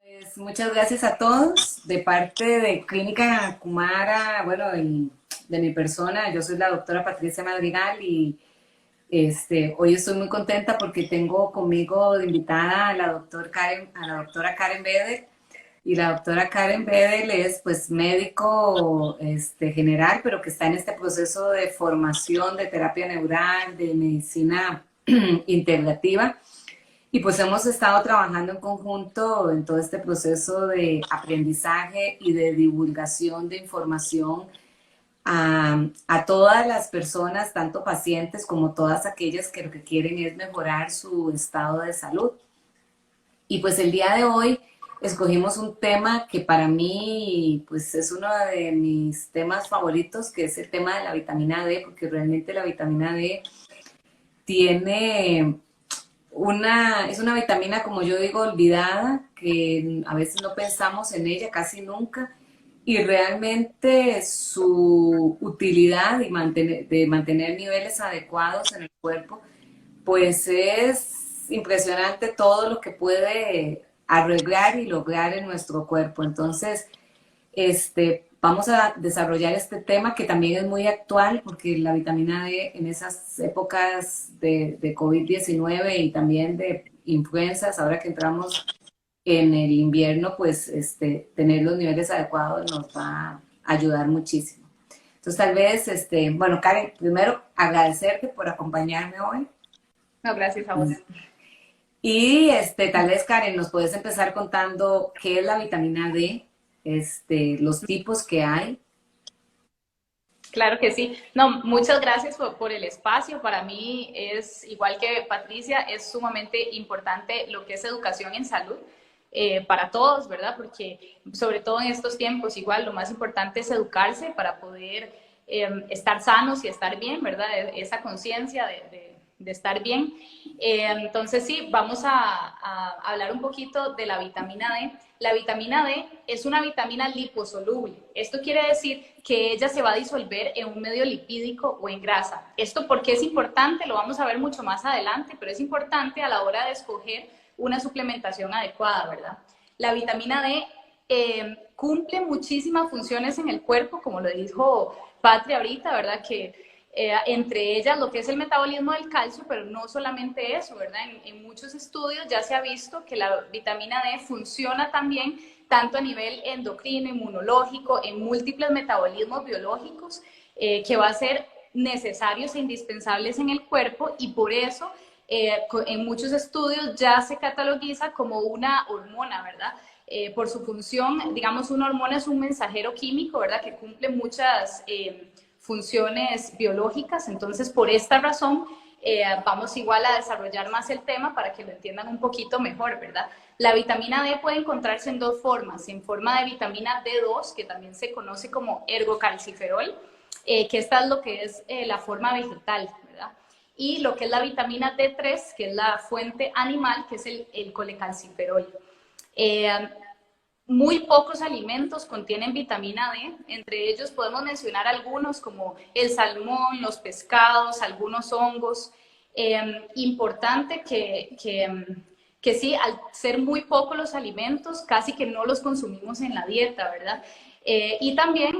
Pues, muchas gracias a todos. De parte de Clínica Kumara, bueno, y de mi persona, yo soy la doctora Patricia Madrigal y hoy estoy muy contenta porque tengo conmigo de invitada a la doctora Karen Bedel. Y la doctora Karen Bedel es pues médico general, pero que está en este proceso de formación de terapia neural, de medicina integrativa. Y pues hemos estado trabajando en conjunto en todo este proceso de aprendizaje y de divulgación de información a todas las personas, tanto pacientes como todas aquellas que lo que quieren es mejorar su estado de salud. Y pues el día de hoy escogimos un tema que para mí pues es uno de mis temas favoritos, que es el tema de la vitamina D, porque realmente la vitamina D tiene es una vitamina, como yo digo, olvidada, que a veces no pensamos en ella, casi nunca, y realmente su utilidad de mantener niveles adecuados en el cuerpo, pues es impresionante todo lo que puede arreglar y lograr en nuestro cuerpo. Entonces, vamos a desarrollar este tema que también es muy actual porque la vitamina D en esas épocas de COVID-19 y también de influencias, ahora que entramos en el invierno, pues tener los niveles adecuados nos va a ayudar muchísimo. Entonces tal vez, bueno, Karen, primero agradecerte por acompañarme hoy. No, gracias a vos. Y tal vez, Karen, nos puedes empezar contando qué es la vitamina D, los tipos que hay. Claro que sí. No, muchas gracias por el espacio. Para mí es, igual que Patricia, es sumamente importante lo que es educación en salud para todos, ¿verdad? Porque sobre todo en estos tiempos, igual lo más importante es educarse para poder estar sanos y estar bien, ¿verdad? Esa conciencia de estar bien. Entonces sí, vamos a hablar un poquito de la vitamina D. La vitamina D es una vitamina liposoluble. Esto quiere decir que ella se va a disolver en un medio lipídico o en grasa. ¿Esto por qué es importante? Lo vamos a ver mucho más adelante, pero es importante a la hora de escoger una suplementación adecuada, ¿verdad? La vitamina D cumple muchísimas funciones en el cuerpo, como lo dijo Patria ahorita, ¿verdad? Que entre ellas lo que es el metabolismo del calcio, pero no solamente eso, ¿verdad? En muchos estudios ya se ha visto que la vitamina D funciona también tanto a nivel endocrino, inmunológico, en múltiples metabolismos biológicos, que va a ser necesarios e indispensables en el cuerpo y por eso en muchos estudios ya se catalogiza como una hormona, ¿verdad? Por su función, digamos, una hormona es un mensajero químico, ¿verdad? Que cumple muchas funciones biológicas, entonces por esta razón vamos igual a desarrollar más el tema para que lo entiendan un poquito mejor, ¿verdad? La vitamina D puede encontrarse en dos formas, en forma de vitamina D2, que también se conoce como ergocalciferol, que esta es lo que es la forma vegetal, ¿verdad? Y lo que es la vitamina D3, que es la fuente animal, que es el colecalciferol. Eh, Muy pocos alimentos contienen vitamina D, entre ellos podemos mencionar algunos como el salmón, los pescados, algunos hongos. Importante que sí, al ser muy pocos los alimentos, casi que no los consumimos en la dieta, ¿verdad? Y también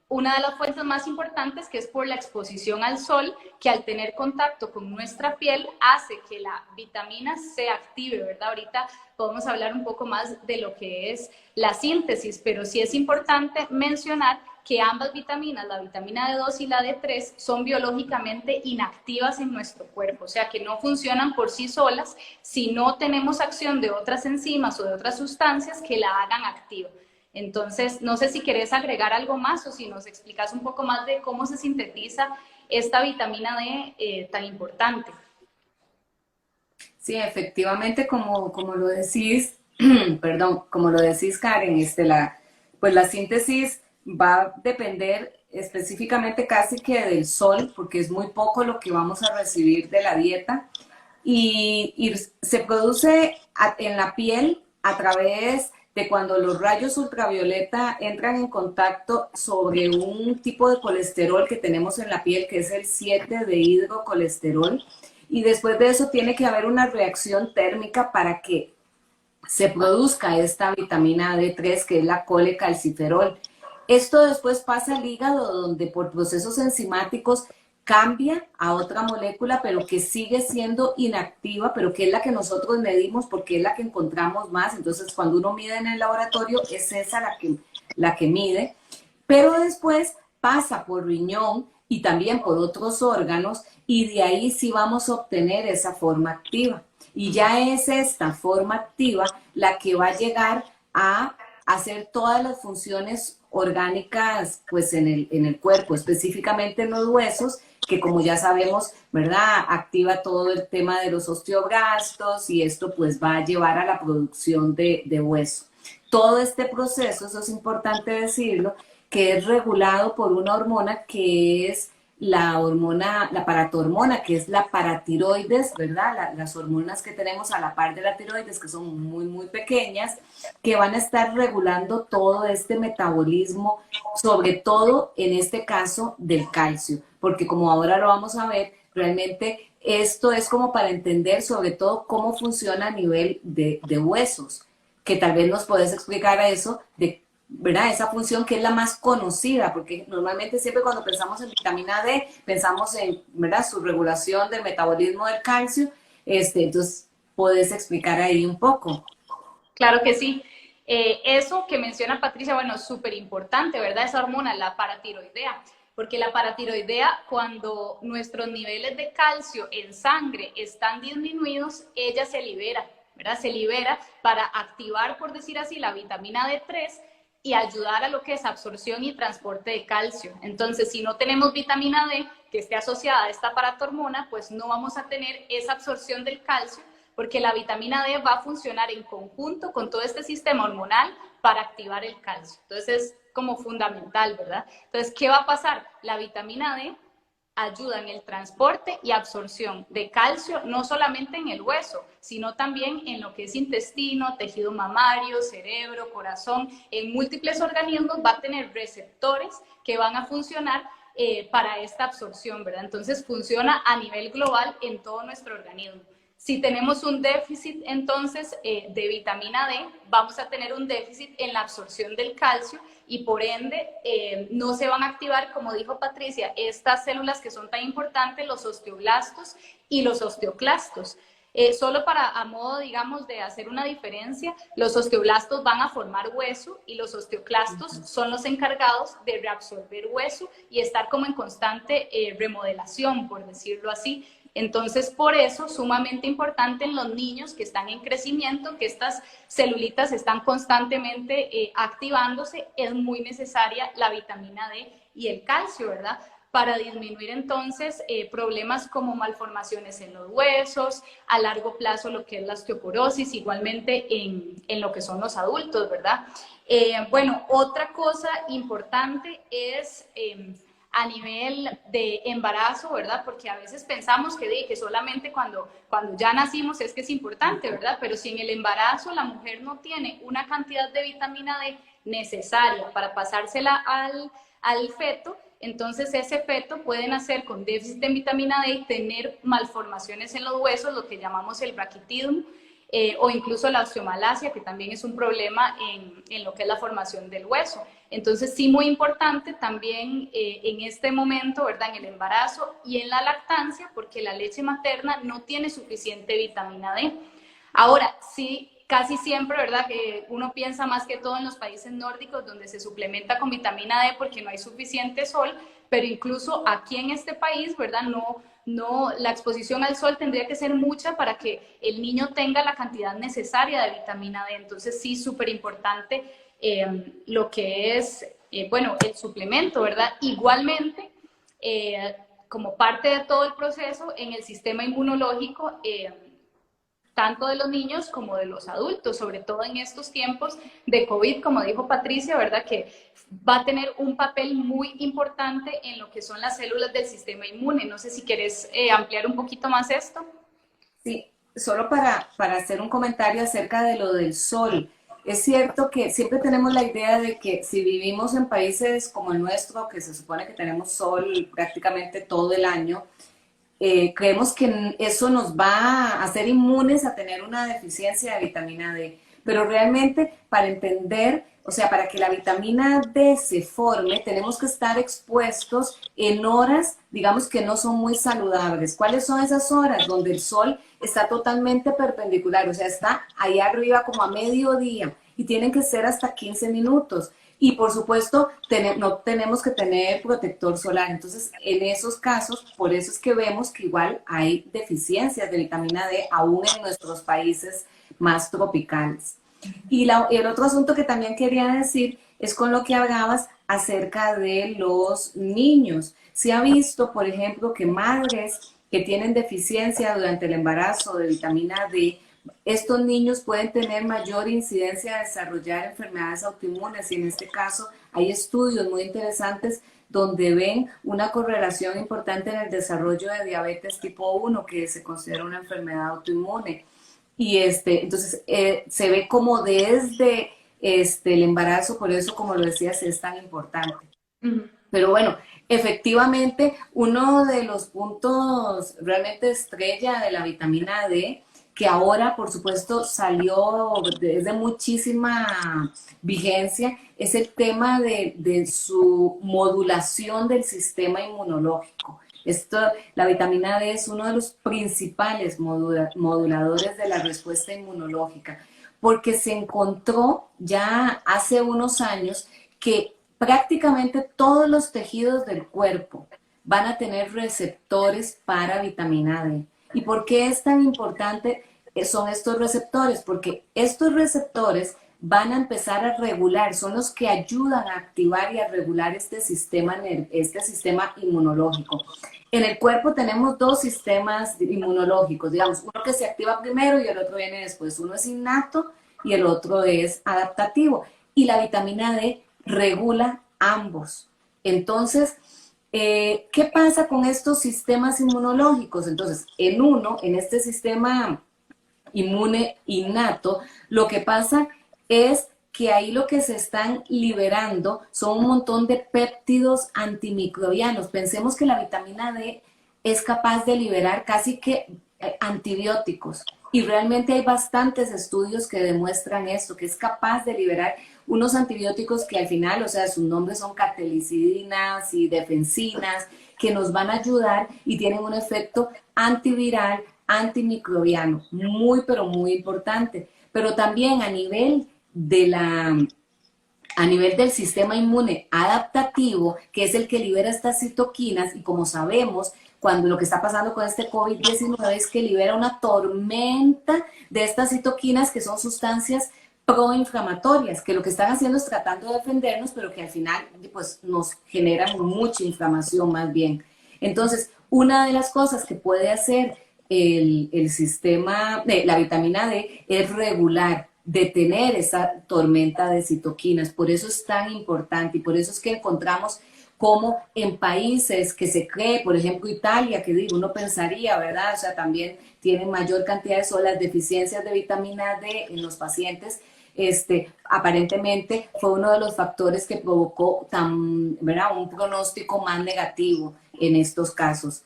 una de las fuentes más importantes que es por la exposición al sol, que al tener contacto con nuestra piel hace que la vitamina se active, ¿verdad? Ahorita podemos hablar un poco más de lo que es la síntesis, pero sí es importante mencionar que ambas vitaminas, la vitamina D2 y la D3, son biológicamente inactivas en nuestro cuerpo, o sea que no funcionan por sí solas si no tenemos acción de otras enzimas o de otras sustancias que la hagan activa. Entonces, no sé si querés agregar algo más o si nos explicas un poco más de cómo se sintetiza esta vitamina D tan importante. Sí, efectivamente, como lo decís, perdón, como lo decís, Karen, pues la síntesis va a depender específicamente casi que del sol, porque es muy poco lo que vamos a recibir de la dieta, y se produce en la piel a través de cuando los rayos ultravioleta entran en contacto sobre un tipo de colesterol que tenemos en la piel, que es el 7 de hidrocolesterol, y después de eso tiene que haber una reacción térmica para que se produzca esta vitamina D3, que es la colecalciferol. Esto después pasa al hígado, donde por procesos enzimáticos cambia a otra molécula, pero que sigue siendo inactiva, pero que es la que nosotros medimos porque es la que encontramos más. Entonces, cuando uno mide en el laboratorio, es esa la que mide. Pero después pasa por riñón y también por otros órganos, y de ahí sí vamos a obtener esa forma activa. Y ya es esta forma activa la que va a llegar a hacer todas las funciones orgánicas pues en el cuerpo, específicamente en los huesos, que como ya sabemos, ¿verdad? Activa todo el tema de los osteoblastos y esto pues va a llevar a la producción de hueso. Todo este proceso, eso es importante decirlo, que es regulado por una hormona que es la hormona, la paratormona, que es la paratiroides, ¿verdad? Las hormonas que tenemos a la par de la tiroides, que son muy, muy pequeñas, que van a estar regulando todo este metabolismo, sobre todo en este caso del calcio, porque como ahora lo vamos a ver, realmente esto es como para entender sobre todo cómo funciona a nivel de huesos, que tal vez nos puedes explicar a eso de, ¿verdad? Esa función que es la más conocida, porque normalmente siempre cuando pensamos en vitamina D, pensamos en, ¿verdad? Su regulación del metabolismo del calcio, entonces, ¿puedes explicar ahí un poco? Claro que sí. Eso que menciona Patricia, bueno, es súper importante, ¿verdad? Esa hormona, la paratiroidea, porque la paratiroidea, cuando nuestros niveles de calcio en sangre están disminuidos, ella se libera, ¿verdad? Se libera para activar, por decir así, la vitamina D3 y ayudar a lo que es absorción y transporte de calcio. Entonces, si no tenemos vitamina D que esté asociada a esta paratormona, pues no vamos a tener esa absorción del calcio, porque la vitamina D va a funcionar en conjunto con todo este sistema hormonal para activar el calcio. Entonces es como fundamental, ¿verdad? Entonces, ¿qué va a pasar? La vitamina D ayuda en el transporte y absorción de calcio, no solamente en el hueso, sino también en lo que es intestino, tejido mamario, cerebro, corazón, en múltiples organismos va a tener receptores que van a funcionar para esta absorción, ¿verdad? Entonces funciona a nivel global en todo nuestro organismo. Si tenemos un déficit entonces de vitamina D, vamos a tener un déficit en la absorción del calcio y por ende no se van a activar, como dijo Patricia, estas células que son tan importantes, los osteoblastos y los osteoclastos. Solo para, a modo, digamos, de hacer una diferencia, los osteoblastos van a formar hueso y los osteoclastos son los encargados de reabsorber hueso y estar como en constante remodelación, por decirlo así. Entonces, por eso, sumamente importante en los niños que están en crecimiento, que estas celulitas están constantemente activándose, es muy necesaria la vitamina D y el calcio, ¿verdad? Para disminuir entonces problemas como malformaciones en los huesos, a largo plazo lo que es la osteoporosis, igualmente en lo que son los adultos, ¿verdad? Bueno, otra cosa importante es a nivel de embarazo, ¿verdad? Porque a veces pensamos que solamente cuando ya nacimos es que es importante, ¿verdad? Pero si en el embarazo la mujer no tiene una cantidad de vitamina D necesaria para pasársela al feto, entonces ese feto puede nacer con déficit de vitamina D y tener malformaciones en los huesos, lo que llamamos el raquitismo, o incluso la osteomalacia, que también es un problema en lo que es la formación del hueso. Entonces, sí, muy importante también en este momento, ¿verdad? En el embarazo y en la lactancia, porque la leche materna no tiene suficiente vitamina D. Ahora, sí, casi siempre, ¿verdad? Que uno piensa más que todo en los países nórdicos donde se suplementa con vitamina D porque no hay suficiente sol, pero incluso aquí en este país, ¿verdad? No, la exposición al sol tendría que ser mucha para que el niño tenga la cantidad necesaria de vitamina D. Entonces, sí, súper importante lo que es, bueno, el suplemento, ¿verdad? Igualmente, como parte de todo el proceso en el sistema inmunológico, tanto de los niños como de los adultos, sobre todo en estos tiempos de COVID, como dijo Patricia, ¿verdad? Que va a tener un papel muy importante en lo que son las células del sistema inmune. No sé si quieres ampliar un poquito más esto. Sí, solo para hacer un comentario acerca de lo del sol. Es cierto que siempre tenemos la idea de que si vivimos en países como el nuestro, que se supone que tenemos sol prácticamente todo el año, creemos que eso nos va a hacer inmunes a tener una deficiencia de vitamina D. pero realmente para entender, o sea, para que la vitamina D se forme, tenemos que estar expuestos en horas, digamos que no son muy saludables. ¿Cuáles son esas horas? Donde el sol está totalmente perpendicular, o sea, está ahí arriba como a mediodía y tienen que ser hasta 15 minutos. Y por supuesto, no tenemos que tener protector solar. Entonces, en esos casos, por eso es que vemos que igual hay deficiencias de vitamina D aún en nuestros países más tropicales. Y el otro asunto que también quería decir es con lo que hablabas acerca de los niños. Se ha visto, por ejemplo, que madres que tienen deficiencia durante el embarazo de vitamina D, estos niños pueden tener mayor incidencia de desarrollar enfermedades autoinmunes y en este caso hay estudios muy interesantes donde ven una correlación importante en el desarrollo de diabetes tipo 1, que se considera una enfermedad autoinmune. Y entonces se ve como desde el embarazo, por eso, como lo decías, es tan importante. Pero bueno, efectivamente, uno de los puntos realmente estrella de la vitamina D, que ahora, por supuesto, salió desde muchísima vigencia, es el tema de su modulación del sistema inmunológico. Esto, la vitamina D es uno de los principales moduladores de la respuesta inmunológica, porque se encontró ya hace unos años que prácticamente todos los tejidos del cuerpo van a tener receptores para vitamina D. ¿Y por qué es tan importante son estos receptores? Porque estos receptores van a empezar a regular, son los que ayudan a activar y a regular este sistema inmunológico. En el cuerpo tenemos dos sistemas inmunológicos, digamos, uno que se activa primero y el otro viene después. Uno es innato y el otro es adaptativo. Y la vitamina D regula ambos. Entonces, ¿qué pasa con estos sistemas inmunológicos? Entonces, en este sistema inmune innato, lo que pasa es que ahí lo que se están liberando son un montón de péptidos antimicrobianos. Pensemos que la vitamina D es capaz de liberar casi que antibióticos. Y realmente hay bastantes estudios que demuestran esto, que es capaz de liberar unos antibióticos que al final, o sea, sus nombres son catelicidinas y defensinas, que nos van a ayudar y tienen un efecto antiviral, antimicrobiano, muy, pero muy importante. Pero también a nivel del sistema inmune adaptativo, que es el que libera estas citoquinas, y como sabemos, cuando lo que está pasando con este COVID-19 es que libera una tormenta de estas citoquinas que son sustancias proinflamatorias, que lo que están haciendo es tratando de defendernos, pero que al final pues, nos generan mucha inflamación más bien. Entonces, una de las cosas que puede hacer el sistema, la vitamina D, es regular, detener esa tormenta de citoquinas. Por eso es tan importante y por eso es que encontramos como en países que se cree, por ejemplo Italia, que digo, uno pensaría, ¿verdad? O sea, también tiene mayor cantidad de las deficiencias de vitamina D en los pacientes. Aparentemente fue uno de los factores que provocó ¿verdad? Un pronóstico más negativo en estos casos.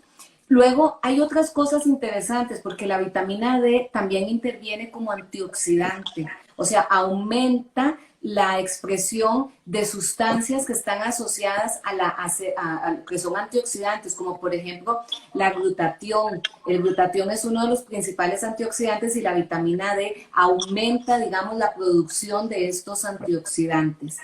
Luego hay otras cosas interesantes porque la vitamina D también interviene como antioxidante, o sea, aumenta la expresión de sustancias que están asociadas que son antioxidantes, como por ejemplo la glutatión. El glutatión es uno de los principales antioxidantes y la vitamina D aumenta, digamos, la producción de estos antioxidantes.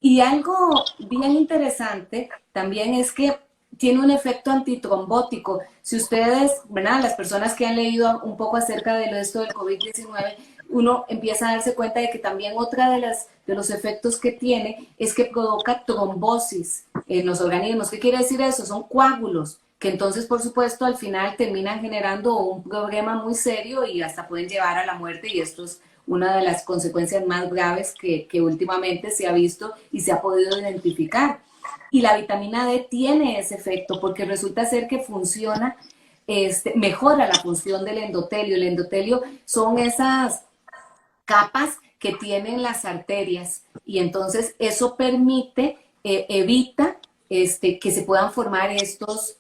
Y algo bien interesante también es que tiene un efecto antitrombótico. Si ustedes, ¿verdad? Las personas que han leído un poco acerca de esto del COVID-19, uno empieza a darse cuenta de que también otra de los efectos que tiene es que provoca trombosis en los organismos. ¿Qué quiere decir eso? Son coágulos que entonces, por supuesto, al final terminan generando un problema muy serio y hasta pueden llevar a la muerte, y esto es una de las consecuencias más graves que últimamente se ha visto y se ha podido identificar. Y la vitamina D tiene ese efecto porque resulta ser que funciona, mejora la función del endotelio. El endotelio son esas capas que tienen las arterias y entonces eso permite, evita que se puedan formar estos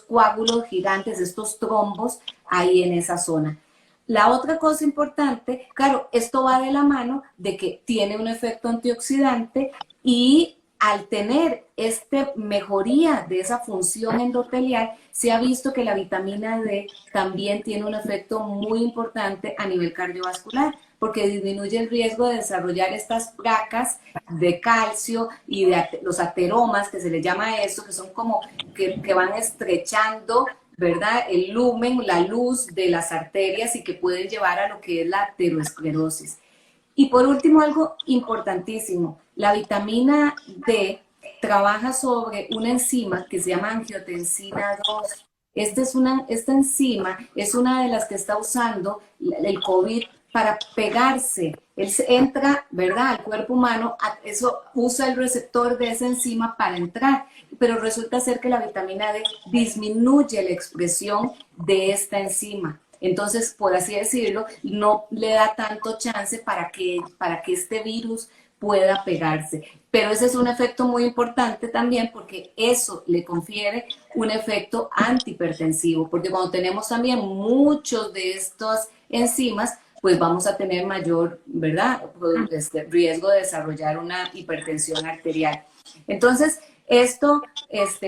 coágulos gigantes, estos trombos ahí en esa zona. La otra cosa importante, claro, esto va de la mano de que tiene un efecto antioxidante y al tener esta mejoría de esa función endotelial, se ha visto que la vitamina D también tiene un efecto muy importante a nivel cardiovascular, porque disminuye el riesgo de desarrollar estas placas de calcio y de los ateromas, que se le llama a eso, que son como que van estrechando, ¿verdad? El lumen, la luz de las arterias y que pueden llevar a lo que es la aterosclerosis. Y por último, algo importantísimo, la vitamina D trabaja sobre una enzima que se llama angiotensina 2. Esta enzima es una de las que está usando el COVID para pegarse. Él entra, ¿verdad?, al cuerpo humano, eso usa el receptor de esa enzima para entrar, pero resulta ser que la vitamina D disminuye la expresión de esta enzima. Entonces, por así decirlo, no le da tanto chance para que este virus pueda pegarse. Pero ese es un efecto muy importante también porque eso le confiere un efecto antihipertensivo, porque cuando tenemos también muchos de estas enzimas, pues vamos a tener mayor, ¿verdad?, riesgo de desarrollar una hipertensión arterial. Entonces, esto,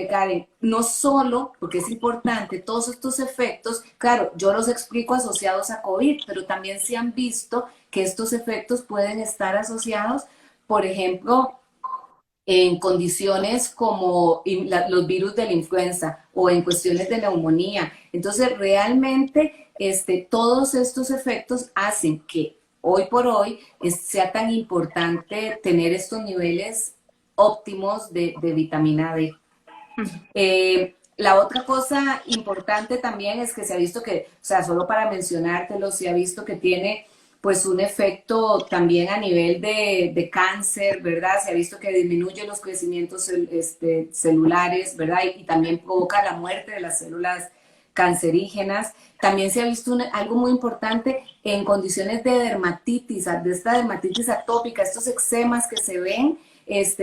Karen, no solo, porque es importante, todos estos efectos, claro, yo los explico asociados a COVID, pero también se han visto que estos efectos pueden estar asociados, por ejemplo, en condiciones como los virus de la influenza o en cuestiones de neumonía. Entonces, realmente, todos estos efectos hacen que hoy por hoy sea tan importante tener estos niveles óptimos de vitamina D. La otra cosa importante también es que se ha visto que, o sea, solo para mencionártelo, se ha visto que tiene pues un efecto también a nivel de cáncer, ¿verdad? Se ha visto que disminuye los crecimientos celulares, ¿verdad? Y también provoca la muerte de las células cancerígenas. También se ha visto algo muy importante en condiciones de dermatitis, de esta dermatitis atópica, estos eczemas que se ven,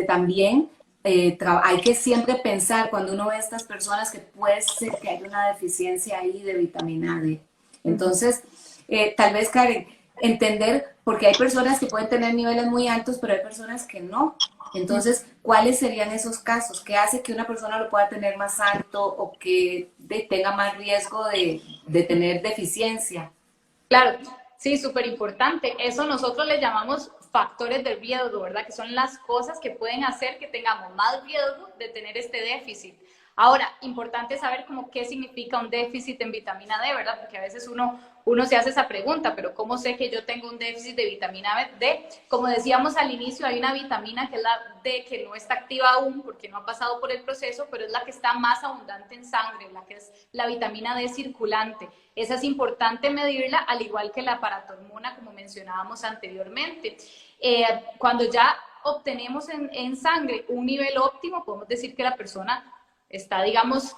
también hay que siempre pensar cuando uno ve a estas personas que puede ser que haya una deficiencia ahí de vitamina D. Entonces, tal vez, Karen, entender, porque hay personas que pueden tener niveles muy altos, pero hay personas que no. Entonces, ¿cuáles serían esos casos? ¿Qué hace que una persona lo pueda tener más alto o que tenga más riesgo de tener deficiencia? Claro, sí, súper importante. Eso nosotros le llamamos factores de riesgo, ¿verdad? Que son las cosas que pueden hacer que tengamos más riesgo de tener este déficit. Ahora, importante saber como qué significa un déficit en vitamina D, ¿verdad? Porque a veces uno se hace esa pregunta, pero ¿cómo sé que yo tengo un déficit de vitamina D? Como decíamos al inicio, hay una vitamina que es la D que no está activa aún porque no ha pasado por el proceso, pero es la que está más abundante en sangre, la que es la vitamina D circulante. Esa es importante medirla, al igual que la paratormona, como mencionábamos anteriormente. Cuando ya obtenemos en sangre un nivel óptimo, podemos decir que la persona está, digamos,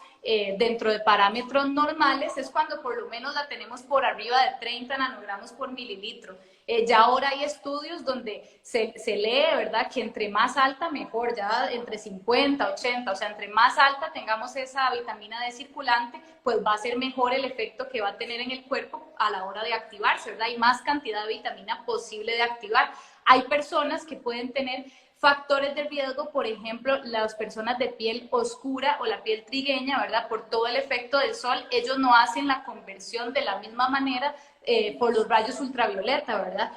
dentro de parámetros normales, es cuando por lo menos la tenemos por arriba de 30 nanogramos por mililitro. Ya ahora hay estudios donde se lee, ¿verdad?, que entre más alta mejor, ya entre 50, 80, o sea, entre más alta tengamos esa vitamina D circulante, pues va a ser mejor el efecto que va a tener en el cuerpo a la hora de activarse, ¿verdad? Hay más cantidad de vitamina posible de activar. Hay personas que pueden tener factores de riesgo, por ejemplo, las personas de piel oscura o la piel trigueña, ¿verdad? Por todo el efecto del sol, ellos no hacen la conversión de la misma manera por los rayos ultravioleta, ¿verdad?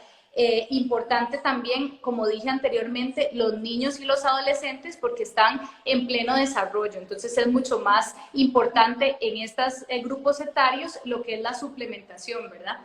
Importante también, como dije anteriormente, los niños y los adolescentes porque están en pleno desarrollo, entonces es mucho más importante en estos grupos etarios lo que es la suplementación, ¿verdad?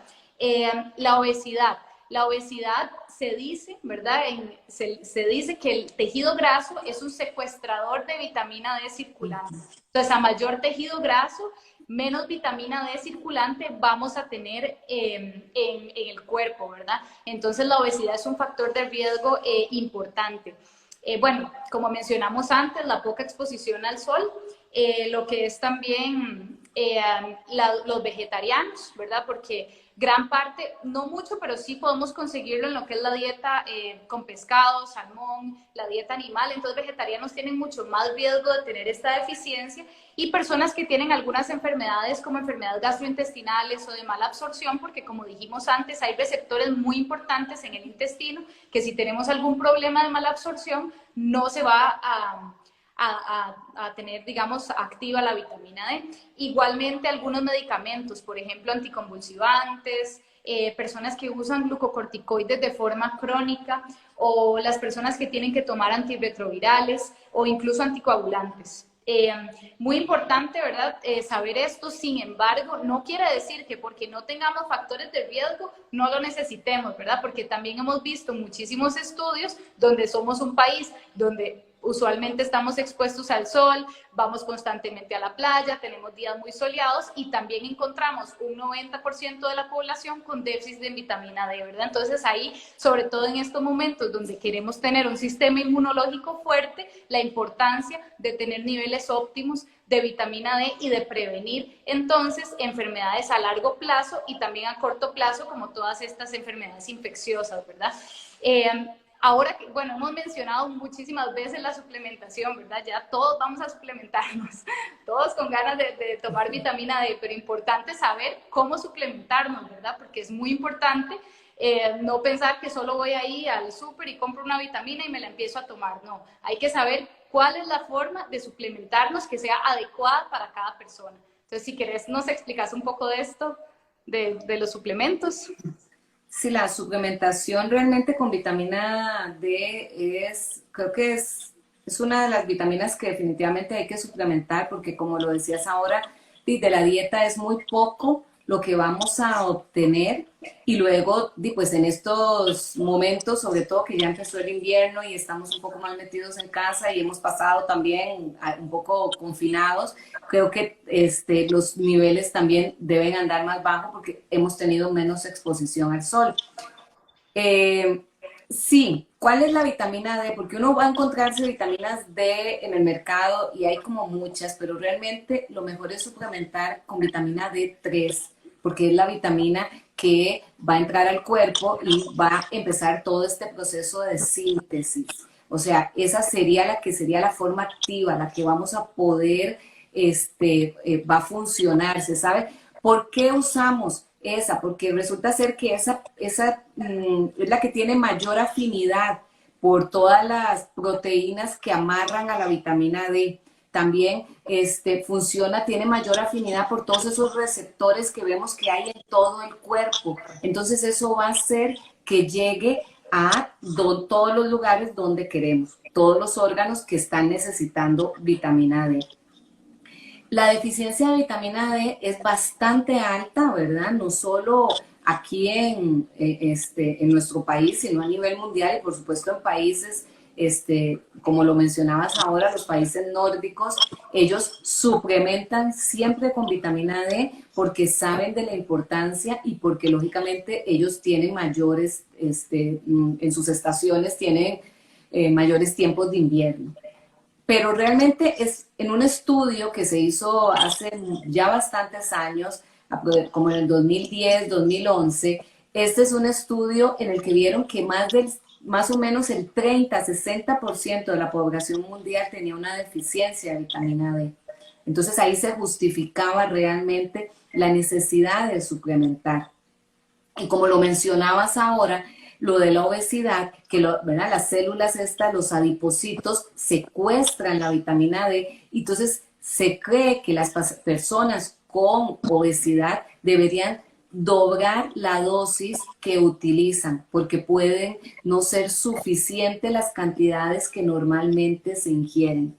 La obesidad. La obesidad se dice, ¿verdad? Se dice que el tejido graso es un secuestrador de vitamina D circulante. Entonces, a mayor tejido graso, menos vitamina D circulante vamos a tener en el cuerpo, ¿verdad? Entonces, la obesidad es un factor de riesgo importante. Bueno, como mencionamos antes, la poca exposición al sol, lo que es también los vegetarianos, ¿verdad? Porque gran parte, no mucho, pero sí podemos conseguirlo en lo que es la dieta con pescado, salmón, la dieta animal. Entonces vegetarianos tienen mucho más riesgo de tener esta deficiencia, y personas que tienen algunas enfermedades como enfermedades gastrointestinales o de mala absorción, porque como dijimos antes, hay receptores muy importantes en el intestino que si tenemos algún problema de mala absorción no se va a tener, digamos, activa la vitamina D. Igualmente algunos medicamentos, por ejemplo, anticonvulsivantes, personas que usan glucocorticoides de forma crónica, o las personas que tienen que tomar antirretrovirales o incluso anticoagulantes. Muy importante, ¿verdad? Saber esto. Sin embargo, no quiere decir que porque no tengamos factores de riesgo no lo necesitemos, ¿verdad? Porque también hemos visto muchísimos estudios donde somos un país donde usualmente estamos expuestos al sol, vamos constantemente a la playa, tenemos días muy soleados, y también encontramos un 90% de la población con déficit de vitamina D, ¿verdad? Entonces ahí, sobre todo en estos momentos donde queremos tener un sistema inmunológico fuerte, la importancia de tener niveles óptimos de vitamina D y de prevenir entonces enfermedades a largo plazo y también a corto plazo, como todas estas enfermedades infecciosas, ¿verdad? Ahora que, bueno, hemos mencionado muchísimas veces la suplementación, ¿verdad? Ya todos vamos a suplementarnos, todos con ganas de tomar vitamina D, pero importante saber cómo suplementarnos, ¿verdad? Porque es muy importante no pensar que solo voy ahí al súper y compro una vitamina y me la empiezo a tomar. No, hay que saber cuál es la forma de suplementarnos que sea adecuada para cada persona. Entonces, si querés, nos explicas un poco de esto, de los suplementos. Sí, la suplementación realmente con vitamina D creo que es una de las vitaminas que definitivamente hay que suplementar porque como lo decías ahora, de la dieta es muy poco lo que vamos a obtener y luego, pues en estos momentos, sobre todo que ya empezó el invierno y estamos un poco más metidos en casa y hemos pasado también un poco confinados, creo que los niveles también deben andar más bajos porque hemos tenido menos exposición al sol. Eh, sí, ¿cuál es la vitamina D? Porque uno va a encontrarse vitaminas D en el mercado y hay como muchas, pero realmente lo mejor es suplementar con vitamina D3, porque es la vitamina que va a entrar al cuerpo y va a empezar todo este proceso de síntesis. O sea, esa sería la que sería la forma activa, la que vamos a poder, va a funcionar, ¿se sabe? ¿Por qué usamos esa? Porque resulta ser que esa es la que tiene mayor afinidad por todas las proteínas que amarran a la vitamina D. También funciona, tiene mayor afinidad por todos esos receptores que vemos que hay en todo el cuerpo. Entonces eso va a hacer que llegue a todos los lugares donde queremos, todos los órganos que están necesitando vitamina D. La deficiencia de vitamina D es bastante alta, ¿verdad? No solo aquí en nuestro país, sino a nivel mundial y por supuesto en países, como lo mencionabas ahora, los países nórdicos, ellos suplementan siempre con vitamina D porque saben de la importancia y porque lógicamente ellos tienen mayores, en sus estaciones tienen mayores tiempos de invierno. Pero realmente es en un estudio que se hizo hace ya bastantes años, como en el 2010, 2011, este es un estudio en el que vieron que más o menos el 30-60% de la población mundial tenía una deficiencia de vitamina D. Entonces ahí se justificaba realmente la necesidad de suplementar. Y como lo mencionabas ahora, lo de la obesidad, que ¿verdad? Las células estas, los adipocitos, secuestran la vitamina D, y entonces se cree que las personas con obesidad deberían doblar la dosis que utilizan, porque pueden no ser suficientes las cantidades que normalmente se ingieren.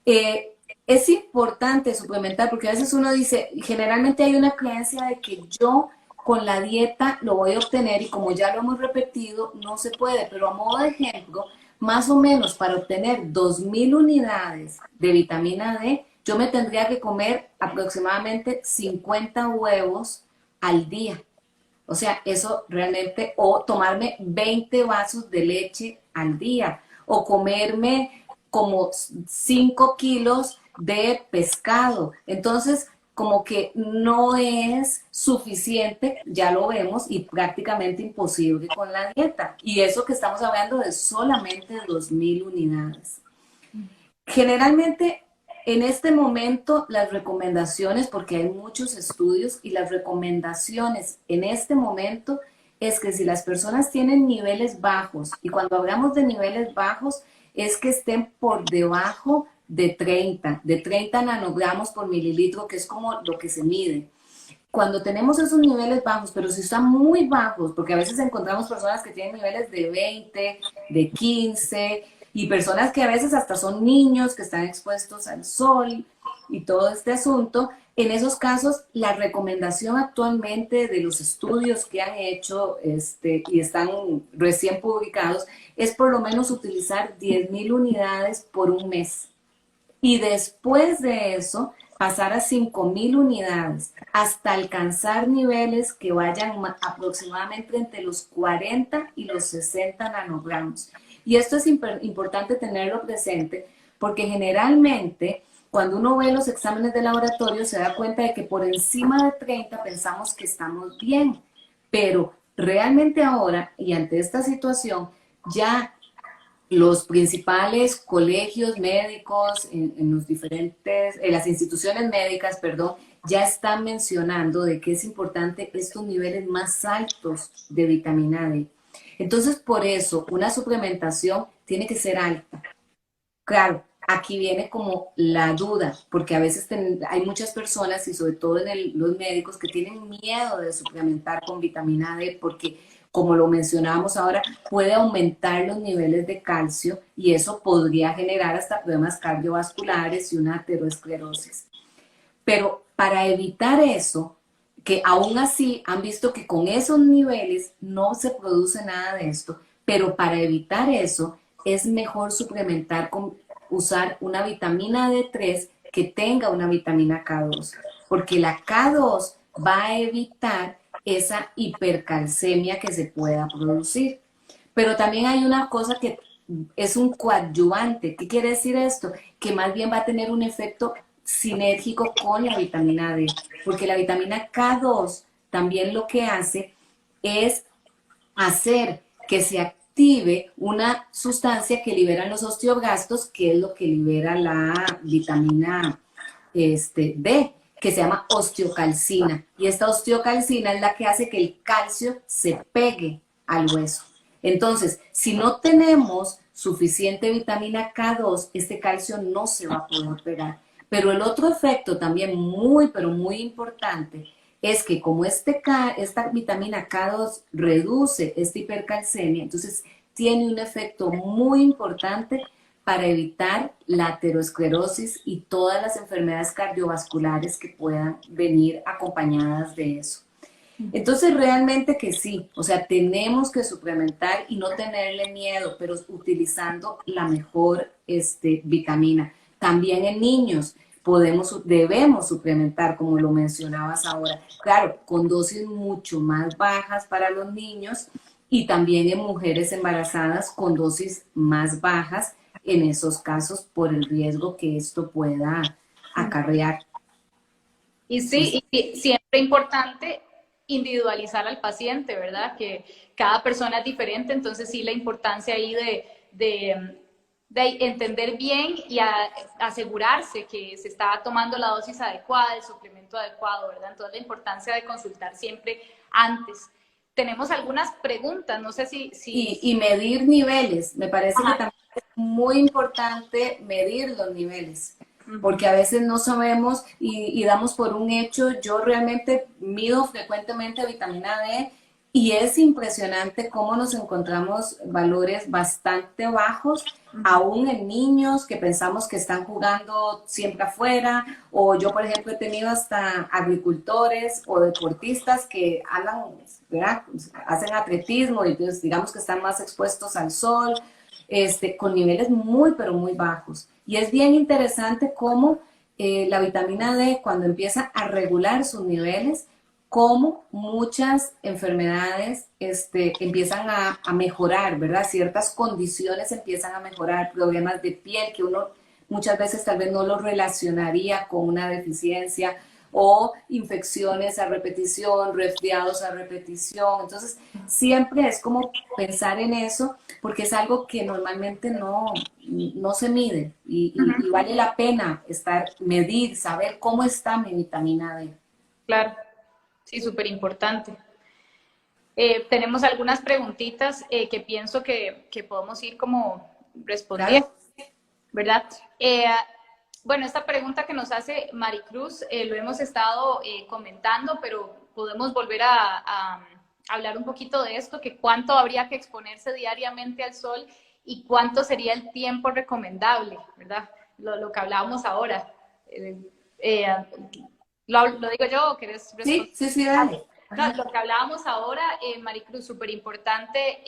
Es importante suplementar porque a veces uno dice, generalmente hay una creencia de que yo con la dieta lo voy a obtener y como ya lo hemos repetido, no se puede, pero a modo de ejemplo, más o menos para obtener 2000 unidades de vitamina D, yo me tendría que comer aproximadamente 50 huevos al día. O sea, eso realmente, o tomarme 20 vasos de leche al día, o comerme como 5 kilos de pescado. Entonces, como que no es suficiente, ya lo vemos, y prácticamente imposible con la dieta. Y eso que estamos hablando de solamente 2.000 unidades. Generalmente, en este momento, las recomendaciones, porque hay muchos estudios, y las recomendaciones en este momento es que si las personas tienen niveles bajos, y cuando hablamos de niveles bajos, es que estén por debajo de 30 nanogramos por mililitro, que es como lo que se mide. Cuando tenemos esos niveles bajos, pero si están muy bajos, porque a veces encontramos personas que tienen niveles de 20, de 15, y personas que a veces hasta son niños que están expuestos al sol y todo este asunto, en esos casos la recomendación actualmente de los estudios que han hecho y están recién publicados es por lo menos utilizar 10.000 unidades por un mes. Y después de eso, pasar a 5.000 unidades hasta alcanzar niveles que vayan aproximadamente entre los 40 y los 60 nanogramos. Y esto es importante tenerlo presente porque generalmente cuando uno ve los exámenes de laboratorio se da cuenta de que por encima de 30 pensamos que estamos bien, pero realmente ahora y ante esta situación ya los principales colegios médicos en los diferentes, en las instituciones médicas, perdón, ya están mencionando de que es importante estos niveles más altos de vitamina D. Entonces, por eso, una suplementación tiene que ser alta. Claro, aquí viene como la duda, porque a veces hay muchas personas y sobre todo los médicos que tienen miedo de suplementar con vitamina D porque, como lo mencionábamos ahora, puede aumentar los niveles de calcio y eso podría generar hasta problemas cardiovasculares y una aterosclerosis. Pero para evitar eso, que aún así han visto que con esos niveles no se produce nada de esto, pero para evitar eso es mejor suplementar con usar una vitamina D3 que tenga una vitamina K2, porque la K2 va a evitar esa hipercalcemia que se pueda producir. Pero también hay una cosa que es un coadyuvante. ¿Qué quiere decir esto? Que más bien va a tener un efecto sinérgico con la vitamina D, porque la vitamina K2 también lo que hace es hacer que se active una sustancia que liberan los osteoblastos, que es lo que libera la vitamina D, que se llama osteocalcina. Y esta osteocalcina es la que hace que el calcio se pegue al hueso. Entonces, si no tenemos suficiente vitamina K2, este calcio no se va a poder pegar. Pero el otro efecto también muy, pero muy importante es que como esta vitamina K2 reduce esta hipercalcemia, entonces tiene un efecto muy importante para evitar la aterosclerosis y todas las enfermedades cardiovasculares que puedan venir acompañadas de eso. Entonces realmente que sí, o sea, tenemos que suplementar y no tenerle miedo, pero utilizando la mejor vitamina. También en niños debemos suplementar, como lo mencionabas ahora. Claro, con dosis mucho más bajas para los niños y también en mujeres embarazadas con dosis más bajas en esos casos por el riesgo que esto pueda acarrear. Y sí, y siempre importante individualizar al paciente, ¿verdad? Que cada persona es diferente, entonces sí la importancia ahí de entender bien y asegurarse que se está tomando la dosis adecuada, el suplemento adecuado, ¿verdad? Entonces la importancia de consultar siempre antes. Tenemos algunas preguntas, no sé si... Y medir niveles, me parece Ajá. que también es muy importante medir los niveles, porque a veces no sabemos y damos por un hecho. Yo realmente mido frecuentemente vitamina D y es impresionante cómo nos encontramos valores bastante bajos, aún en niños que pensamos que están jugando siempre afuera, o yo por ejemplo he tenido hasta agricultores o deportistas que andan, ¿verdad? Hacen atletismo y pues, digamos que están más expuestos al sol, con niveles muy pero muy bajos. Y es bien interesante cómo la vitamina D cuando empieza a regular sus niveles, cómo muchas enfermedades empiezan a mejorar, ¿verdad? Ciertas condiciones empiezan a mejorar, problemas de piel que uno muchas veces tal vez no lo relacionaría con una deficiencia, o infecciones a repetición, resfriados a repetición. Entonces, siempre es como pensar en eso, porque es algo que normalmente no se mide y vale la pena medir, saber cómo está mi vitamina D. Claro, sí, súper importante. Tenemos algunas preguntitas que pienso que podemos ir como respondiendo, Claro. ¿verdad? Bueno, esta pregunta que nos hace Maricruz lo hemos estado comentando, pero podemos volver a hablar un poquito de esto, que cuánto habría que exponerse diariamente al sol y cuánto sería el tiempo recomendable, ¿verdad? Lo que hablábamos ahora. Eh, ¿Lo digo yo o querés responder? Sí, sí, sí, dale. No, Ajá. lo que hablábamos ahora, Maricruz, súper importante,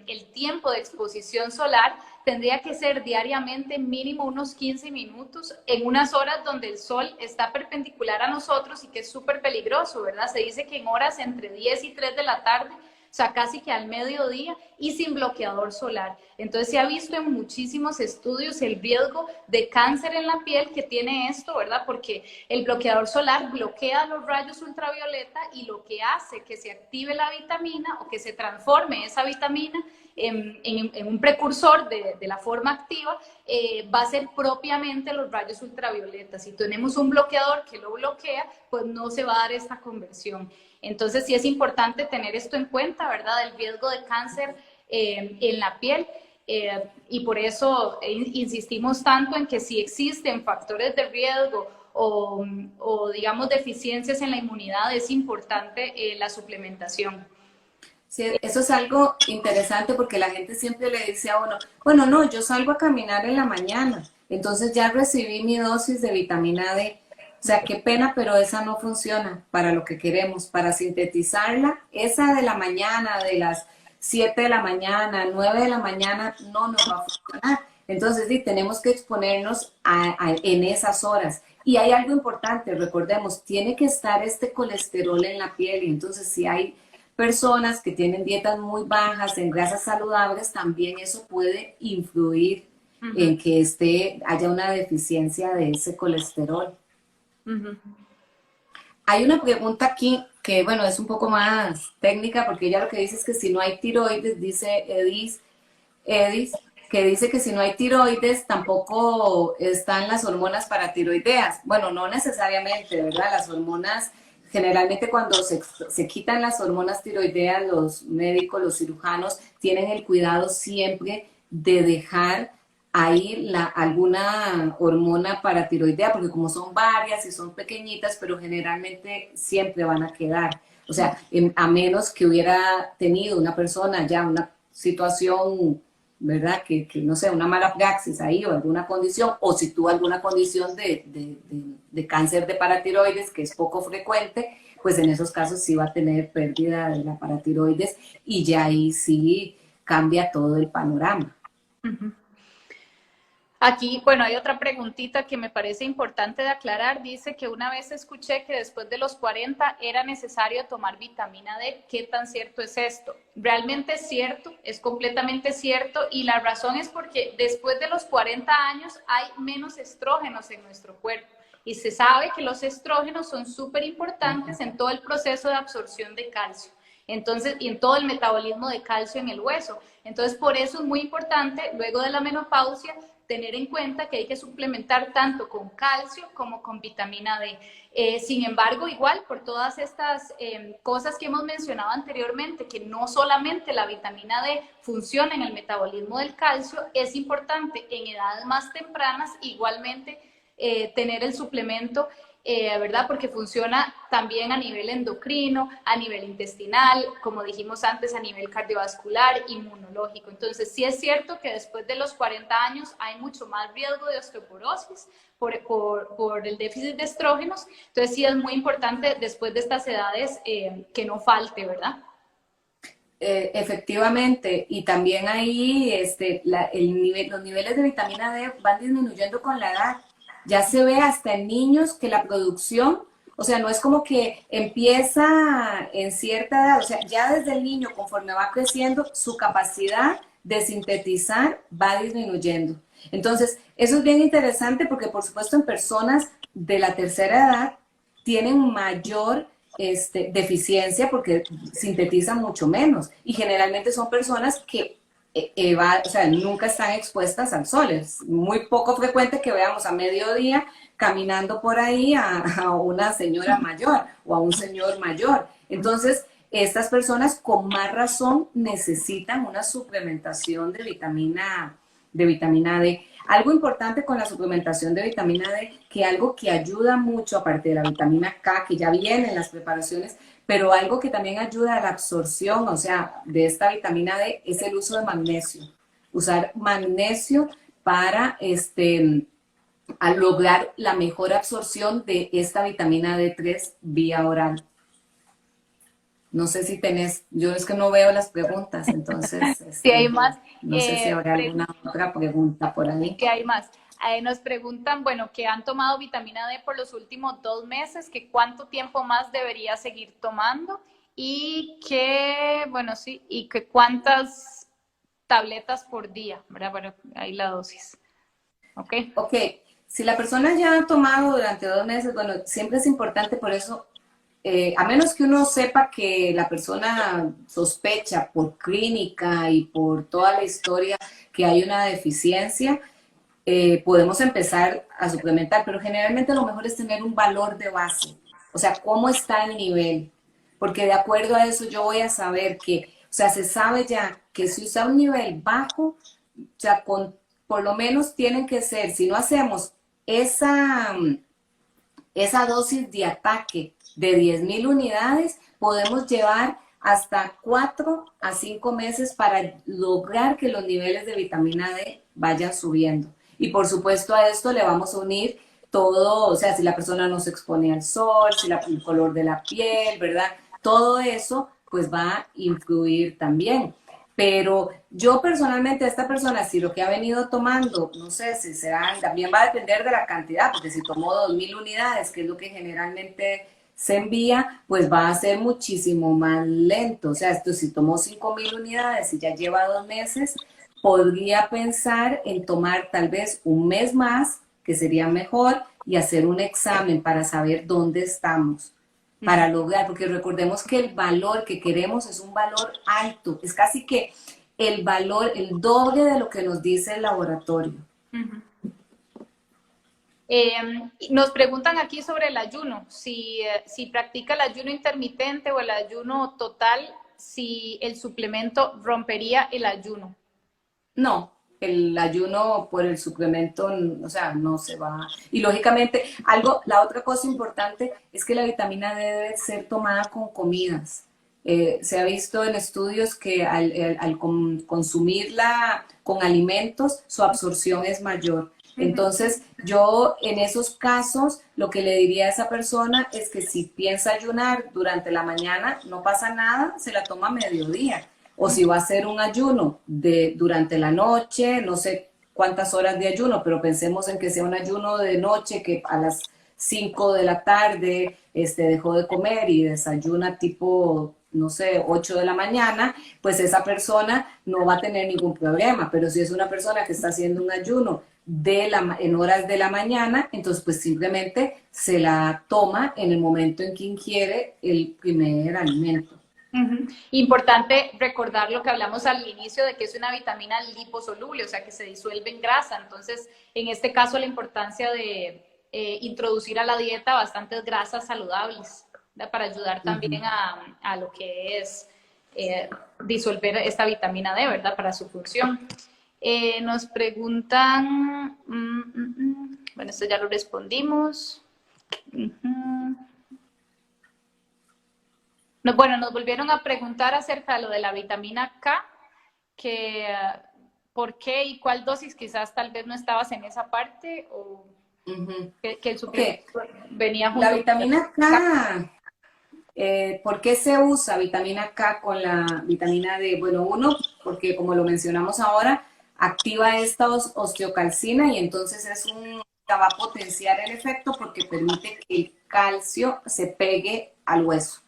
el tiempo de exposición solar tendría que ser diariamente mínimo unos 15 minutos en unas horas donde el sol está perpendicular a nosotros y que es súper peligroso, ¿verdad? Se dice que en horas entre 10 y 3 de la tarde, o sea, casi que al mediodía y sin bloqueador solar. Entonces se ha visto en muchísimos estudios el riesgo de cáncer en la piel que tiene esto, ¿verdad? Porque el bloqueador solar bloquea los rayos ultravioleta y lo que hace que se active la vitamina o que se transforme esa vitamina en un precursor de la forma activa, va a ser propiamente los rayos ultravioleta. Si tenemos un bloqueador que lo bloquea, pues no se va a dar esta conversión. Entonces sí es importante tener esto en cuenta, ¿verdad? El riesgo de cáncer en la piel. Y por eso insistimos tanto en que si existen factores de riesgo o digamos deficiencias en la inmunidad, es importante la suplementación. Sí, eso es algo interesante porque la gente siempre le dice a uno, bueno, no, yo salgo a caminar en la mañana, entonces ya recibí mi dosis de vitamina D. O sea, qué pena, pero esa no funciona para lo que queremos. Para sintetizarla, esa de la mañana, de las 7 de la mañana, 9 de la mañana, no nos va a funcionar. Entonces, sí, tenemos que exponernos en esas horas. Y hay algo importante, recordemos, tiene que estar este colesterol en la piel. Y entonces, si hay personas que tienen dietas muy bajas en grasas saludables, también eso puede influir Uh -huh, en que haya una deficiencia de ese colesterol. uh -huh. Hay una pregunta aquí que, bueno, es un poco más técnica porque ella lo que dice es que si no hay tiroides, dice Edis, que dice que si no hay tiroides tampoco están las hormonas paratiroideas. Bueno, no necesariamente, ¿verdad? Las hormonas, generalmente cuando se quitan las hormonas tiroideas, los médicos, los cirujanos tienen el cuidado siempre de dejar ahí alguna hormona paratiroidea, porque como son varias y son pequeñitas, pero generalmente siempre van a quedar. O sea, a menos que hubiera tenido una persona ya una situación, ¿verdad? Que no sé, una mala praxis ahí o alguna condición, o si tuvo alguna condición de cáncer de paratiroides, que es poco frecuente, pues en esos casos sí va a tener pérdida de la paratiroides y ya ahí sí cambia todo el panorama. Uh -huh. Aquí, bueno, hay otra preguntita que me parece importante de aclarar. Dice que una vez escuché que después de los 40 era necesario tomar vitamina D. ¿Qué tan cierto es esto? Realmente es cierto, es completamente cierto, y la razón es porque después de los 40 años hay menos estrógenos en nuestro cuerpo. Y se sabe que los estrógenos son súper importantes en todo el proceso de absorción de calcio. Entonces, y en todo el metabolismo de calcio en el hueso. Entonces, por eso es muy importante, luego de la menopausia, tener en cuenta que hay que suplementar tanto con calcio como con vitamina D. Sin embargo, igual por todas estas cosas que hemos mencionado anteriormente, que no solamente la vitamina D funciona en el metabolismo del calcio, es importante en edades más tempranas igualmente tener el suplemento, ¿verdad? Porque funciona también a nivel endocrino, a nivel intestinal, como dijimos antes, a nivel cardiovascular, inmunológico. Entonces, sí es cierto que después de los 40 años hay mucho más riesgo de osteoporosis por el déficit de estrógenos. Entonces, sí es muy importante después de estas edades que no falte, ¿verdad? Efectivamente, y también ahí los niveles de vitamina D van disminuyendo con la edad. Ya se ve hasta en niños que la producción, o sea, no es como que empieza en cierta edad, o sea, ya desde el niño, conforme va creciendo, su capacidad de sintetizar va disminuyendo. Entonces, eso es bien interesante porque, por supuesto, en personas de la tercera edad, tienen mayor deficiencia porque sintetizan mucho menos. Y generalmente son personas que o sea, nunca están expuestas al sol. Es muy poco frecuente que veamos a mediodía caminando por ahí a una señora mayor o a un señor mayor. Entonces, estas personas con más razón necesitan una suplementación de vitamina D. Algo importante con la suplementación de vitamina D, que algo que ayuda mucho, aparte de la vitamina K, que ya viene en las preparaciones, pero algo que también ayuda a la absorción, o sea, de esta vitamina D, es el uso de magnesio. Usar magnesio para a lograr la mejor absorción de esta vitamina D3 vía oral. No sé si tenés, yo es que no veo las preguntas, entonces, Si hay más, no sé si habrá alguna otra pregunta por ahí. ¿qué hay más? Nos preguntan, bueno, que han tomado vitamina D por los últimos 2 meses, que cuánto tiempo más debería seguir tomando y que, bueno, sí, y que cuántas tabletas por día, ¿verdad? Bueno, ahí la dosis. ¿Ok? Ok, si la persona ya ha tomado durante 2 meses, bueno, siempre es importante por eso, a menos que uno sepa que la persona sospecha por clínica y por toda la historia que hay una deficiencia, podemos empezar a suplementar, pero generalmente lo mejor es tener un valor de base, o sea, cómo está el nivel, porque de acuerdo a eso yo voy a saber que, o sea, se sabe ya que si usa un nivel bajo, o sea, por lo menos tienen que ser, si no hacemos esa, esa dosis de ataque de 10.000 unidades, podemos llevar hasta 4 a 5 meses para lograr que los niveles de vitamina D vayan subiendo. Y por supuesto a esto le vamos a unir todo, o sea, si la persona no se expone al sol, si el color de la piel, ¿verdad? Todo eso pues va a influir también. Pero yo personalmente a esta persona, si lo que ha venido tomando, no sé si será, también va a depender de la cantidad, porque si tomó 2.000 unidades, que es lo que generalmente se envía, pues va a ser muchísimo más lento. O sea, esto si tomó 5.000 unidades y ya lleva 2 meses, podría pensar en tomar tal vez un mes más, que sería mejor, y hacer un examen para saber dónde estamos, para lograr, porque recordemos que el valor que queremos es un valor alto, es casi que el valor, el doble de lo que nos dice el laboratorio. Nos preguntan aquí sobre el ayuno, si practica el ayuno intermitente o el ayuno total, si el suplemento rompería el ayuno. No, el ayuno por el suplemento, o sea, no se va. Y lógicamente, la otra cosa importante es que la vitamina D debe ser tomada con comidas. Se ha visto en estudios que al consumirla con alimentos, su absorción es mayor. Entonces, yo en esos casos, lo que le diría a esa persona es que si piensa ayunar durante la mañana, no pasa nada, se la toma a mediodía. O si va a hacer un ayuno durante la noche, no sé cuántas horas de ayuno, pero pensemos en que sea un ayuno de noche que a las 5 de la tarde dejó de comer y desayuna tipo, no sé, 8 de la mañana, pues esa persona no va a tener ningún problema. Pero si es una persona que está haciendo un ayuno en horas de la mañana, entonces pues simplemente se la toma en el momento en que ingiere el primer alimento. Importante recordar lo que hablamos al inicio de que es una vitamina liposoluble, o sea que se disuelve en grasa. Entonces, en este caso, la importancia de introducir a la dieta bastantes grasas saludables, ¿verdad? Para ayudar también a lo que es disolver esta vitamina D, ¿verdad? Para su función. Nos preguntan, bueno, esto ya lo respondimos. Bueno, nos volvieron a preguntar acerca de lo de la vitamina K, que por qué y cuál dosis, quizás tal vez no estabas en esa parte, o que el suplemento venía junto. La vitamina K, ¿por qué se usa vitamina K con la vitamina D? Bueno, uno, porque como lo mencionamos ahora, activa esta osteocalcina y entonces va a potenciar el efecto porque permite que el calcio se pegue al hueso.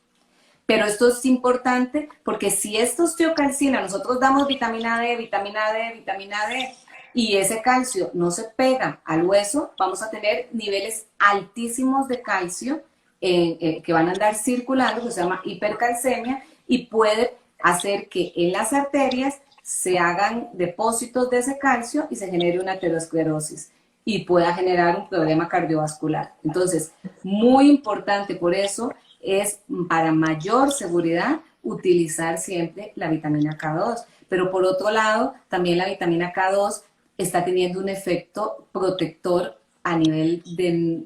Pero esto es importante porque si esta osteocalcina, nosotros damos vitamina D, vitamina D, vitamina D, y ese calcio no se pega al hueso, vamos a tener niveles altísimos de calcio que van a andar circulando, que se llama hipercalcemia, y puede hacer que en las arterias se hagan depósitos de ese calcio y se genere una aterosclerosis y pueda generar un problema cardiovascular. Entonces, muy importante por eso es para mayor seguridad utilizar siempre la vitamina K2. Pero por otro lado, también la vitamina K2 está teniendo un efecto protector a nivel del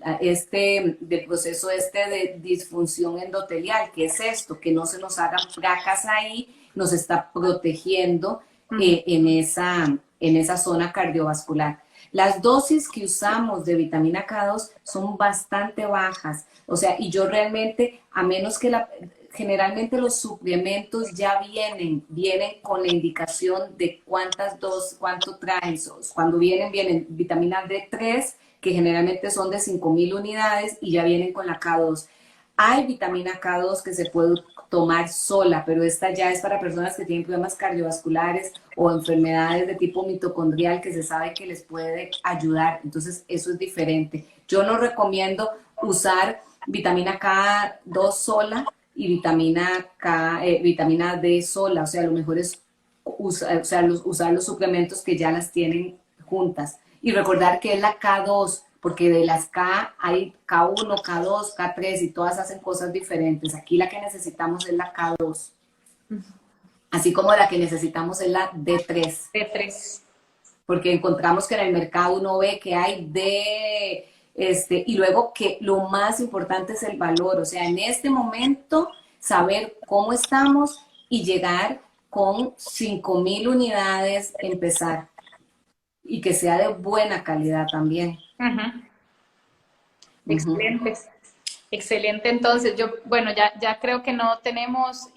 proceso de disfunción endotelial. ¿Qué es esto? Que no se nos hagan placas ahí, nos está protegiendo en esa zona cardiovascular. Las dosis que usamos de vitamina K2 son bastante bajas, o sea, y yo realmente, a menos que generalmente los suplementos ya vienen con la indicación de cuántas dosis, cuánto traen. Cuando vienen vitamina D3, que generalmente son de 5.000 unidades y ya vienen con la K2. Hay vitamina K2 que se puede tomar sola, pero esta ya es para personas que tienen problemas cardiovasculares o enfermedades de tipo mitocondrial que se sabe que les puede ayudar. Entonces, eso es diferente. Yo no recomiendo usar vitamina K2 sola y vitamina D sola. O sea, lo mejor es usar los suplementos que ya las tienen juntas. Y recordar que es la K2, porque de las K hay K1, K2, K3 y todas hacen cosas diferentes. Aquí la que necesitamos es la K2, así como la que necesitamos es la D3. D3. Porque encontramos que en el mercado uno ve que hay y luego que lo más importante es el valor. O sea, en este momento, saber cómo estamos y llegar con 5.000 unidades, empezar. Y que sea de buena calidad también. Excelente. Excelente, entonces yo, bueno, ya creo que no tenemos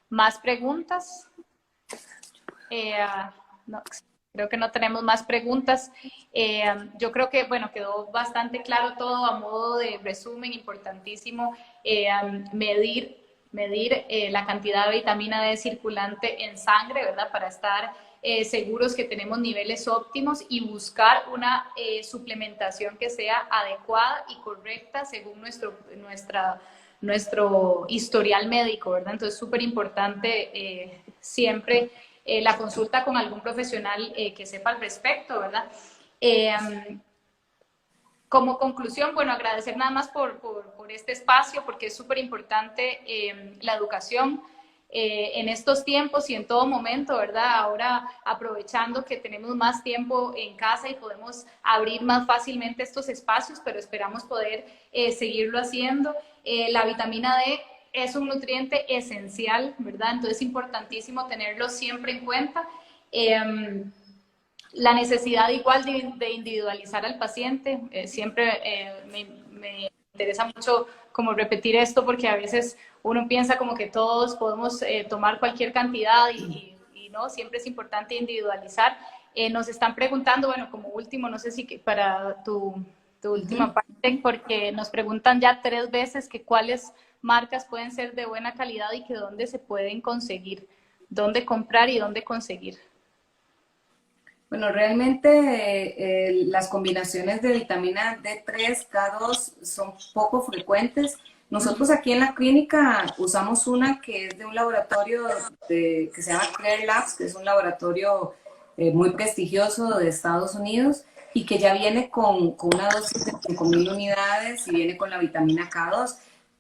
más preguntas. No, creo que no tenemos más preguntas. Yo creo que, bueno, quedó bastante claro todo a modo de resumen, importantísimo medir la cantidad de vitamina D circulante en sangre, ¿verdad? Para estar seguros que tenemos niveles óptimos y buscar una suplementación que sea adecuada y correcta según nuestro historial médico, ¿verdad? Entonces, súper importante siempre la consulta con algún profesional que sepa al respecto, ¿verdad? Como conclusión, bueno, agradecer nada más por este espacio, porque es súper importante la educación en estos tiempos y en todo momento, ¿verdad? Ahora aprovechando que tenemos más tiempo en casa y podemos abrir más fácilmente estos espacios, pero esperamos poder seguirlo haciendo. La vitamina D es un nutriente esencial, ¿verdad? Entonces es importantísimo tenerlo siempre en cuenta. La necesidad igual de individualizar al paciente, siempre me interesa mucho como repetir esto porque a veces uno piensa como que todos podemos tomar cualquier cantidad y no, siempre es importante individualizar. Nos están preguntando, bueno, como último, no sé si para tu última parte, porque nos preguntan ya 3 veces que cuáles marcas pueden ser de buena calidad y que dónde se pueden conseguir, dónde comprar y dónde conseguir. Bueno, realmente las combinaciones de vitamina D3, K2 son poco frecuentes. Nosotros aquí en la clínica usamos una que es de un laboratorio que se llama Clear Labs, que es un laboratorio muy prestigioso de Estados Unidos y que ya viene con una dosis de 5.000 unidades y viene con la vitamina K2.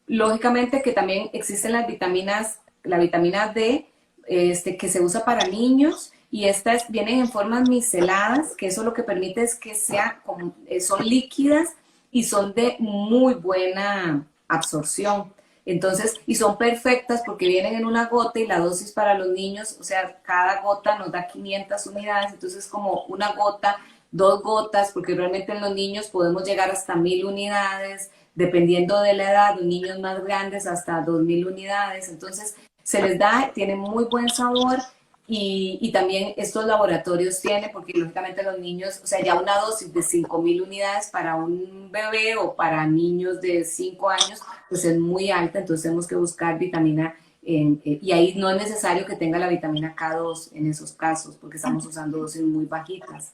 Lógicamente que también existen las vitaminas, la vitamina D, que se usa para niños, y estas vienen en formas miceladas, que eso lo que permite es que son líquidas y son de muy buena absorción. Entonces, y son perfectas porque vienen en una gota y la dosis para los niños, o sea, cada gota nos da 500 unidades, entonces como una gota, 2 gotas, porque realmente en los niños podemos llegar hasta 1.000 unidades, dependiendo de la edad, los niños más grandes hasta 2.000 unidades, entonces se les da, tiene muy buen sabor. Y también estos laboratorios tienen, porque lógicamente los niños, o sea, ya una dosis de 5.000 unidades para un bebé o para niños de 5 años, pues es muy alta, entonces tenemos que buscar vitamina, y ahí no es necesario que tenga la vitamina K2 en esos casos, porque estamos usando dosis muy bajitas.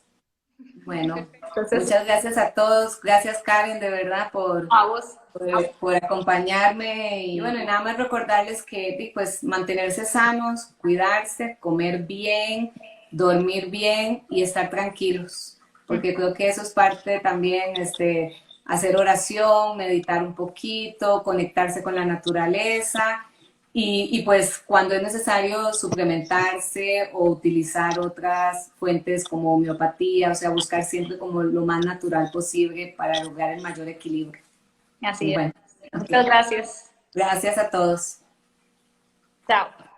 Bueno, Entonces, muchas gracias a todos. Gracias, Karen, de verdad, a vos. por acompañarme. Y bueno, y nada más recordarles que pues mantenerse sanos, cuidarse, comer bien, dormir bien y estar tranquilos. Porque creo que eso es parte también, hacer oración, meditar un poquito, conectarse con la naturaleza y pues cuando es necesario suplementarse o utilizar otras fuentes como homeopatía, o sea, buscar siempre como lo más natural posible para lograr el mayor equilibrio. Y Así es. bueno, Muchas ok. gracias. Gracias a todos. Chao.